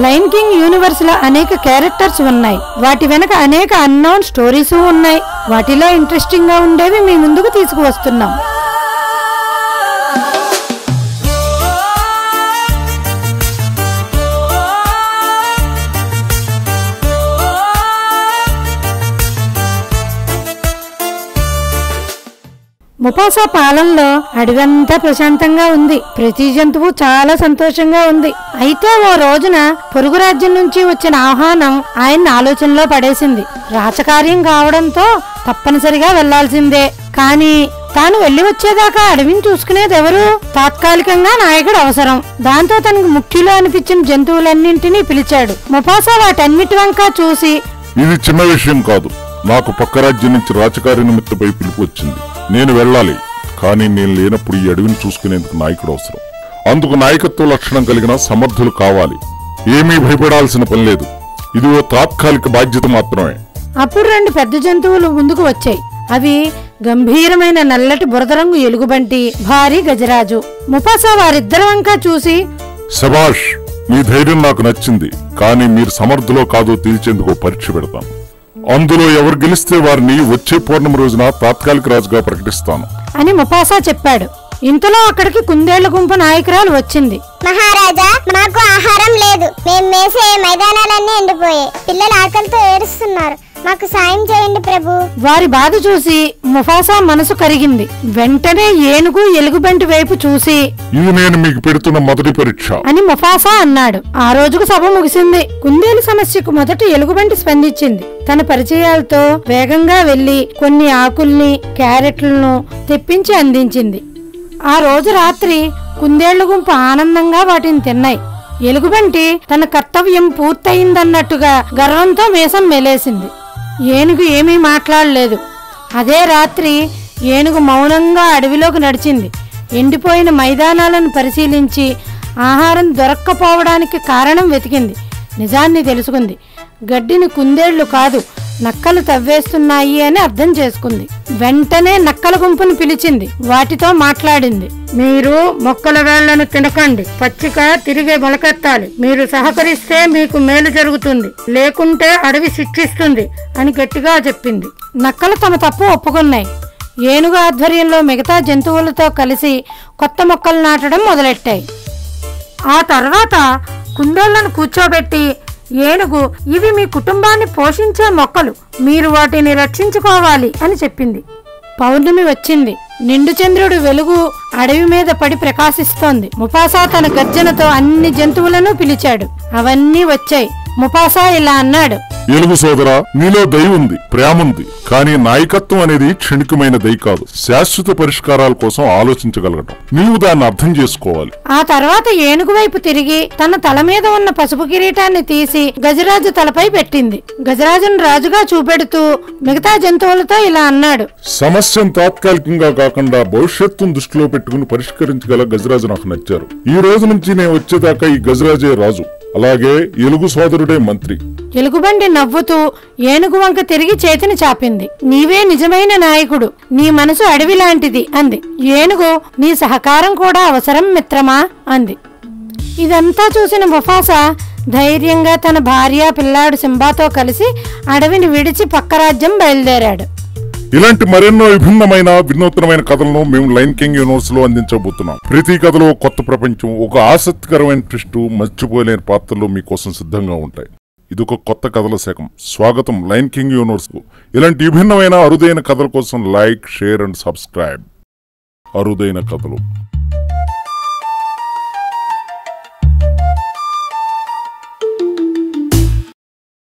Lion king universe లో అనేక characters ఉన్నాయి. వాటి వెనక అనేక అన్నోన్ స్టోరీస్ ఉన్నాయి. వాటిలో ఇంట్రెస్టింగ్ గా ఉండేవి మీ ముందుకు తీసుకువస్తున్నాం. ముఫాసా పాలనలో అడవంతా ప్రశాంతంగా ఉంది. ప్రతి జంతువు చాలా సంతోషంగా ఉంది. అయితే ఓ రోజున పొరుగు రాజ్యం నుంచి వచ్చిన ఆహ్వానం ఆయన ఆలోచనలో పడేసింది. రాచకార్యం కావడంతో తప్పనిసరిగా వెళ్లాల్సిందే. కానీ తాను వెళ్లి వచ్చేదాకా అడవిని చూసుకునేదెవరు? తాత్కాలికంగా నాయకుడు అవసరం. దాంతో తనకు ముఖ్యులు అనిపించిన జంతువులన్నింటినీ పిలిచాడు. ముఫాసా వాటన్నిటి వంక చూసి, ఇది చిన్న విషయం కాదు. నాకు పక్క రాజ్యం నుంచి రాజకార్య నిమిత్తపై పిలుపు వచ్చింది. నేను వెళ్ళాలి. కానీ నేను లేనప్పుడు ఈ అడవిని చూసుకునేందుకు నాయకుడు అవసరం. అందుకు నాయకత్వ లక్షణం కలిగిన సమర్థులు కావాలి. ఏమీ భయపడాల్సిన పని లేదు. ఇది ఓ తాత్కాలిక బాధ్యత మాత్రమే. అప్పుడు 2 పెద్ద జంతువులు ముందుకు వచ్చాయి. అవి గంభీరమైన నల్లటి బురద రంగు ఎలుగుబంటి, భారీ గజరాజు. ముఫాసా వారిద్దరి వంక చూసి, శభాష్, మీ ధైర్యం నాకు నచ్చింది. కానీ మీరు సమర్థులో కాదో తేల్చేందుకు పరీక్ష పెడతాను. అందులో ఎవరు గెలిస్తే వారిని వచ్చే పౌర్ణమి రోజున తాత్కాలిక రాజుగా ప్రకటిస్తాను అని ముఫాసా చెప్పాడు. ఇంతలో అక్కడికి కుందేళ్ల గుంపు నాయకురాలు వచ్చింది. మహారాజా, మాకు ఆహారం లేదు. మేము మేసే మైదానాలన్నీ ఎండిపోయాయి. పిల్లలు ఆకలితో ఏడుస్తున్నారు. మాకు సాయం చేయండి ప్రభు. వారి బాధ చూసి ముఫాసా మనసు కరిగింది. వెంటనే ఏనుగు ఎలుగుబంటి వైపు చూసి, ఇది నేను మీకు పెడుతున్న మొదటి పరీక్ష అని ముఫాసా అన్నాడు. ఆ రోజుకు సభ ముగిసింది. కుందేలు సమస్యకు మొదట ఎలుగుబంటి స్పందించింది. తన పరిచయాలతో వేగంగా వెళ్లి కొన్ని ఆకుల్ని, క్యారెట్లను తెప్పించి అందించింది. ఆ రోజు రాత్రి కుందేళ్ల గుంపు ఆనందంగా వాటిని తిన్నాయి. ఎలుగుబంటి తన కర్తవ్యం పూర్తయిందన్నట్టుగా గర్వంతో మీసం మెలేసింది. ఏనుగు ఏమీ మాట్లాడలేదు. అదే రాత్రి ఏనుగు మౌనంగా అడవిలోకి నడిచింది. ఎండిపోయిన మైదానాలను పరిశీలించి ఆహారం దొరక్కపోవడానికి కారణం వెతికింది. నిజాన్ని తెలుసుకుంది. గడ్డిని కుందేళ్లు కాదు, నక్కలు తవ్వేస్తున్నాయి అని అర్థం చేసుకుంది. వెంటనే నక్కల గుంపును పిలిచింది. వాటితో మాట్లాడింది. మీరు మొక్కల వేళ్లను తినకండి. పచ్చిక తిరిగే మొలకెత్తాలి. మీరు సహకరిస్తే మీకు మేలు జరుగుతుంది, లేకుంటే అడవి శిక్షిస్తుంది అని గట్టిగా చెప్పింది. నక్కలు తమ తప్పు ఒప్పుకున్నాయి. ఏనుగు ఆధ్వర్యంలో మిగతా జంతువులతో కలిసి కొత్త మొక్కలు నాటడం మొదలెట్టాయి. ఆ తర్వాత కుందేళ్లను కూర్చోబెట్టి, ఏనుగు, ఇవి మీ కుటుంబాన్ని పోషించే మొక్కలు. మీరు వాటిని రక్షించుకోవాలి అని చెప్పింది. పౌర్ణమి వచ్చింది. నిండు చంద్రుడు వెలుగు అడవి మీద పడి ప్రకాశిస్తోంది. ముఫాసా తన గర్జనతో అన్ని జంతువులను పిలిచాడు. అవన్నీ వచ్చాయి. ముఫాసా ఇలా అన్నాడు. ఎలుగు సోదరా, నీలో దయ ఉంది, ప్రేమ ఉంది. కానీ నాయకత్వం అనేది క్షణికమైన దయ కాదు. శాశ్వత పరిష్కారాల కోసం ఆలోచించగలగటం. నీవు దాన్ని అర్థం చేసుకోవాలి. ఆ తర్వాత ఏనుగు వైపు తిరిగి తన తల మీద ఉన్న పసుపు కిరీటాన్ని తీసి గజరాజు తలపై పెట్టింది. గజరాజును రాజుగా చూపెడుతూ మిగతా జంతువులతో ఇలా అన్నాడు. సమస్యను తాత్కాలికంగా కాకుండా భవిష్యత్తును దృష్టిలో పెట్టుకుని పరిష్కరించగల గజరాజు నాకు నచ్చారు. ఈ రోజు నుంచి నేను వచ్చేదాకా ఈ గజరాజే రాజు, అలాగే ఎలుగు సోదరుడే మంత్రి. ఎలుగుబంటి నవ్వుతూ ఏనుగు వంక తిరిగి చేతిని చాపింది. నీవే నిజమైన నాయకుడు. నీ మనసు అడవి లాంటిది అంది. ఏనుగు, నీ సహకారం కూడా అవసరం మిత్రమా అంది. ఇదంతా చూసిన ముఫాసా ధైర్యంగా తన భార్య, పిల్లాడు సింబాతో కలిసి అడవిని విడిచి పక్క రాజ్యం బయలుదేరాడు. ఇలాంటి మరెన్నో విభిన్నమైన వినూత్నమైన కథలను మేము లయన్ కింగ్ యూనివర్స్ లో అందించబోతున్నాం. ప్రతి కథలో కొత్త ప్రపంచం, ఒక ఆసక్తికరమైన ట్విస్ట్, మర్చిపోలేని పాత్రలు మీకోసం సిద్ధంగా ఉంటాయి. ఇదొక కొత్త కథల శకం. స్వాగతం లయన్ కింగ్ యూనివర్స్ కు. ఇలాంటి విభిన్నమైన అరుదైన కథల కోసం లైక్, షేర్ అండ్ సబ్స్క్రైబ్. అరుదైన కథలు.